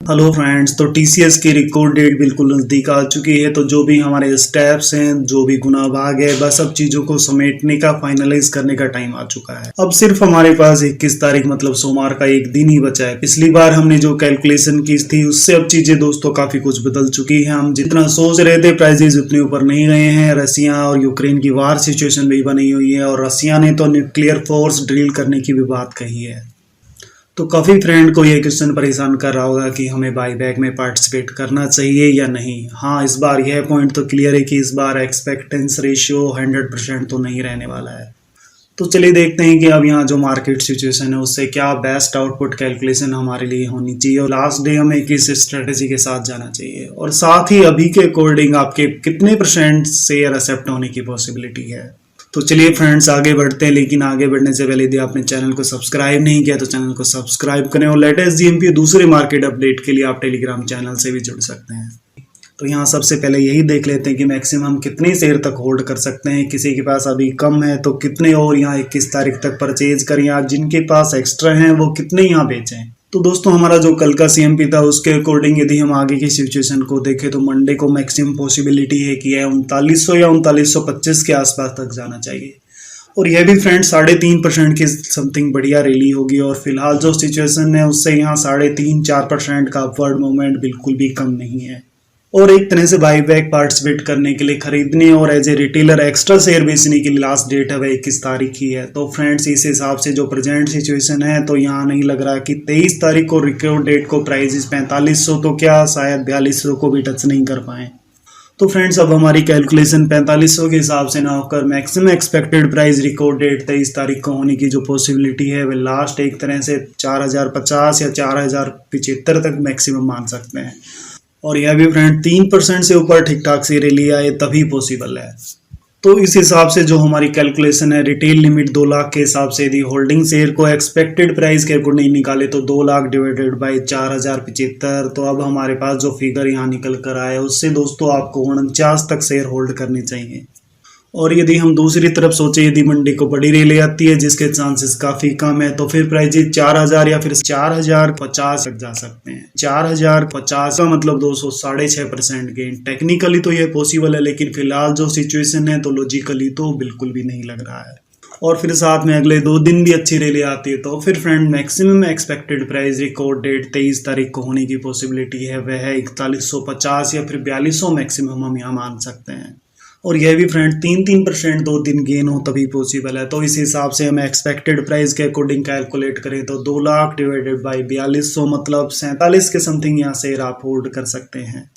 Hello friends, तो TCS की record date बिल्कुल नज़दीक आ चुकी है। तो जो भी हमारे स्टेप्स हैं, जो भी गुना भाग है, बस सब चीज़ों को समेटने का, फाइनलाइज करने का टाइम आ चुका है। अब सिर्फ हमारे पास 21 तारीख मतलब सोमवार का एक दिन ही बचा है। पिछली बार हमने जो कैलकुलेशन की थी उससे अब चीज़ें दोस्तों काफ़ी कुछ बदल चुकी है। हम जितना सोच रहे थे प्राइजेज उतने ऊपर नहीं गए हैं। रसिया और यूक्रेन की वार सिचुएशन भी बनी हुई है और रसिया ने तो न्यूक्लियर फोर्स ड्रिल करने की भी बात कही है। तो काफ़ी फ्रेंड को ये क्वेश्चन परेशान कर रहा होगा कि हमें बाईबैक में पार्टिसिपेट करना चाहिए या नहीं। हाँ, इस बार यह पॉइंट तो क्लियर है कि इस बार एक्सपेक्टेंस रेशियो 100% तो नहीं रहने वाला है। तो चलिए देखते हैं कि अब यहाँ जो मार्केट सिचुएशन है उससे क्या बेस्ट आउटपुट कैलकुलेशन हमारे लिए होनी चाहिए और लास्ट डे हमें किस स्ट्रेटेजी के साथ जाना चाहिए, और साथ ही अभी के अकॉर्डिंग आपके कितने % शेयर एक्सेप्ट होने की पॉसिबिलिटी है। तो चलिए फ्रेंड्स आगे बढ़ते हैं, लेकिन आगे बढ़ने से पहले यदि आपने चैनल को सब्सक्राइब नहीं किया तो चैनल को सब्सक्राइब करें और लेटेस्ट जीएमपी दूसरे मार्केट अपडेट के लिए आप टेलीग्राम चैनल से भी जुड़ सकते हैं। तो यहाँ सबसे पहले यही देख लेते हैं कि मैक्सिमम कितनी शेयर तक होल्ड कर सकते हैं। किसी के पास अभी कम है तो कितने और यहाँ 21 तारीख तक परचेज करें, या जिनके पास एक्स्ट्रा हैं वो कितने यहाँ बेचें। तो दोस्तों हमारा जो कल का सीएमपी था उसके अकॉर्डिंग यदि हम आगे की सिचुएशन को देखें तो मंडे को मैक्सिमम पॉसिबिलिटी है कि यह 3900 या 3925 के आसपास तक जाना चाहिए, और यह भी फ्रेंड 3.5% की समथिंग बढ़िया रैली होगी। और फिलहाल जो सिचुएशन है उससे यहाँ 3.5-4% का अपवर्ड मूवमेंट बिल्कुल भी कम नहीं है। और एक तरह से बाईबैक पार्टिसिपेट करने के लिए खरीदने और as a retailer extra share बेचने के लिए लास्ट डेट है वह 21 तारीख ही है। तो फ्रेंड्स इस हिसाब से जो प्रेजेंट सिचुएशन है तो यहाँ नहीं लग रहा कि 23 तारीख को रिकॉर्ड डेट को प्राइजेस 4500 तो क्या शायद 4200 को भी टच नहीं कर पाए। तो फ्रेंड्स अब हमारी कैलकुलेशन 4500 के हिसाब से ना होकर maximum expected price record date 23 तारीख को होने की जो पॉसिबिलिटी है वह लास्ट एक तरह से 4050 या 4075 तक मैक्सिमम मान सकते हैं। और यह भी फ्रेंड 3% से ऊपर ठीक ठाक से रैली आए तभी पॉसिबल है। तो इस हिसाब से जो हमारी कैलकुलेशन है रिटेल लिमिट 2 लाख के हिसाब से यदि होल्डिंग शेयर को एक्सपेक्टेड प्राइस के अकॉर्डिंग निकाले तो 2 लाख डिवाइडेड बाई 4075। तो अब हमारे पास जो फिगर यहाँ निकल कर आया उससे दोस्तों आपको 49 तक शेयर होल्ड करने चाहिए। और यदि हम दूसरी तरफ सोचे यदि मंडी को बड़ी रैली आती है जिसके चांसेस काफी कम है तो फिर प्राइस 4000 या फिर 4050 तक जा सकते हैं। 4050 का मतलब 206.5% गेन। टेक्निकली तो ये पॉसिबल है, लेकिन फिलहाल जो सिचुएशन है तो लॉजिकली तो बिल्कुल भी नहीं लग रहा है। और फिर साथ में अगले 2 दिन भी अच्छी रैली आती है तो फिर friend maximum expected price record date 23 तारीख को होने की पॉसिबिलिटी है वह है 4150 या फिर 4200 मैक्सिमम हम यहाँ मान सकते हैं। और यह भी फ्रेंड 3% 2 दिन गेन हो तभी पॉसिबल है। तो इस हिसाब से हम एक्सपेक्टेड प्राइस के अकॉर्डिंग कैलकुलेट करें तो 2 लाख डिवाइडेड बाई 4200 मतलब 47 के समथिंग यहाँ शेयर आप होल्ड कर सकते हैं।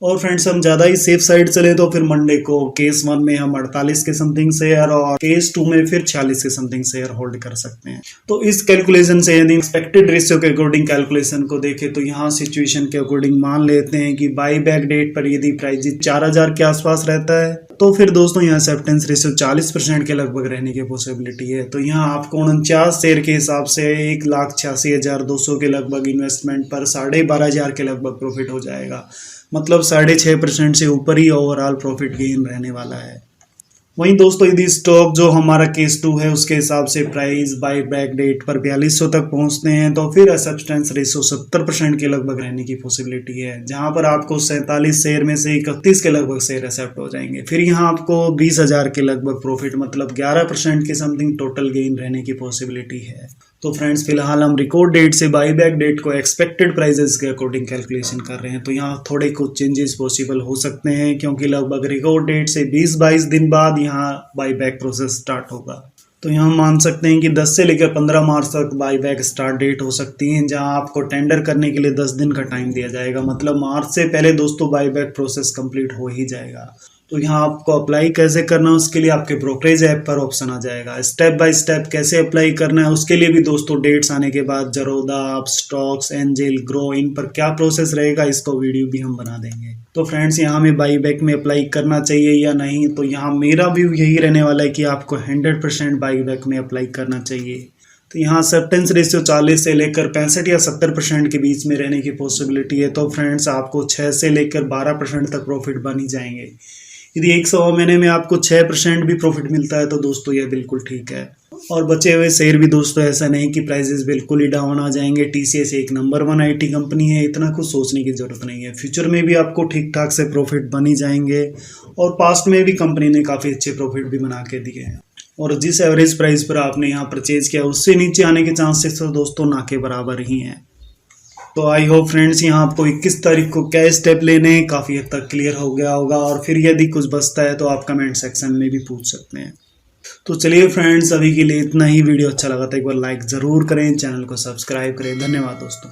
और फ्रेंड्स हम ज़्यादा ही सेफ साइड चले तो फिर मंडे को केस 1 में हम 48 के समथिंग शेयर और केस 2 में फिर 46 के समथिंग शेयर होल्ड कर सकते हैं। तो इस कैलकुलेशन से यदि एक्सपेक्टेड रेशियो के अकॉर्डिंग कैलकुलेशन को देखें तो यहाँ सिचुएशन के अकॉर्डिंग मान लेते हैं कि बाई बैक डेट पर यदि प्राइस 4000 के आसपास रहता है तो फिर दोस्तों यहाँ एक्सेप्टेंस रेशियो 40% के लगभग रहने की पॉसिबिलिटी है। तो यहाँ आपको 49 शेयर के हिसाब से 1,86,200 के लगभग इन्वेस्टमेंट पर 12,500 के लगभग प्रॉफिट हो जाएगा। मतलब 6.5% से ऊपर ही ओवरऑल प्रॉफिट गेन रहने वाला है। वहीं दोस्तों यदि स्टॉक जो हमारा केस 2 है उसके हिसाब से प्राइस बाई बैक डेट पर 4200 तक पहुंचते हैं तो फिर एक्सेप्टेंस रेशियो 70% के लगभग रहने की पॉसिबिलिटी है, जहां पर आपको 47 शेयर में से 31 के लगभग शेयर एक्सेप्ट हो जाएंगे। फिर यहां आपको 20,000 के लगभग प्रॉफिट मतलब 11% के समथिंग टोटल गेन रहने की पॉसिबिलिटी है। तो फ्रेंड्स फिलहाल हम रिकॉर्ड डेट से बाई बैक डेट को एक्सपेक्टेड प्राइजेस के अकॉर्डिंग कैलकुलेशन कर रहे हैं। तो यहाँ थोड़े कुछ चेंजेस पॉसिबल हो सकते हैं क्योंकि लगभग रिकॉर्ड डेट से 20-22 दिन बाद यहाँ बाई बैक प्रोसेस स्टार्ट होगा। तो यहाँ मान सकते हैं कि 10 से लेकर 15 मार्च तक बाई बैक स्टार्ट डेट हो सकती है, जहाँ आपको टेंडर करने के लिए 10 दिन का टाइम दिया जाएगा। मतलब मार्च से पहले दोस्तों बाई बैक प्रोसेस कंप्लीट हो ही जाएगा। तो यहाँ आपको अप्लाई कैसे करना है उसके लिए आपके ब्रोकरेज ऐप पर ऑप्शन आ जाएगा। स्टेप बाय स्टेप कैसे अप्लाई करना है उसके लिए भी दोस्तों डेट्स आने के बाद Zerodha, Upstox, angel, grow in पर क्या प्रोसेस रहेगा इसको वीडियो भी हम बना देंगे। तो फ्रेंड्स यहाँ हमें बाई बैक में अप्लाई करना चाहिए या नहीं, तो यहाँ मेरा व्यू यही रहने वाला है कि आपको 100% बाई बैक में अप्लाई करना चाहिए। तो यहाँ एक्सेप्टेंस रेशियो 40 से लेकर 65 या 70% के बीच में रहने की पॉसिबिलिटी है। तो फ्रेंड्स आपको 6 से लेकर 12% तक प्रॉफिट बन ही जाएंगे। यदि 100 महीने में आपको 6% भी प्रॉफिट मिलता है तो दोस्तों यह बिल्कुल ठीक है। और बचे हुए शेयर भी दोस्तों ऐसा नहीं कि प्राइसेस बिल्कुल ही डाउन आ जाएंगे। टीसीएस एक नंबर 1 आईटी कंपनी है, इतना कुछ सोचने की जरूरत नहीं है। फ्यूचर में भी आपको ठीक ठाक से प्रॉफिट बन ही जाएंगे और पास्ट में भी कंपनी ने काफ़ी अच्छे प्रॉफिट भी बना के दिए हैं। और जिस एवरेज प्राइस पर आपने यहाँ परचेज किया उससे नीचे आने के चांसेस तो दोस्तों ना के बराबर ही हैं। तो आई होप फ्रेंड्स यहाँ आपको 21 तारीख को क्या स्टेप लेने काफ़ी हद तक क्लियर हो गया होगा। और फिर यदि कुछ बचता है तो आप कमेंट सेक्शन में भी पूछ सकते हैं। तो चलिए फ्रेंड्स, अभी के लिए इतना ही। वीडियो अच्छा लगा तो एक बार लाइक ज़रूर करें, चैनल को सब्सक्राइब करें। धन्यवाद दोस्तों।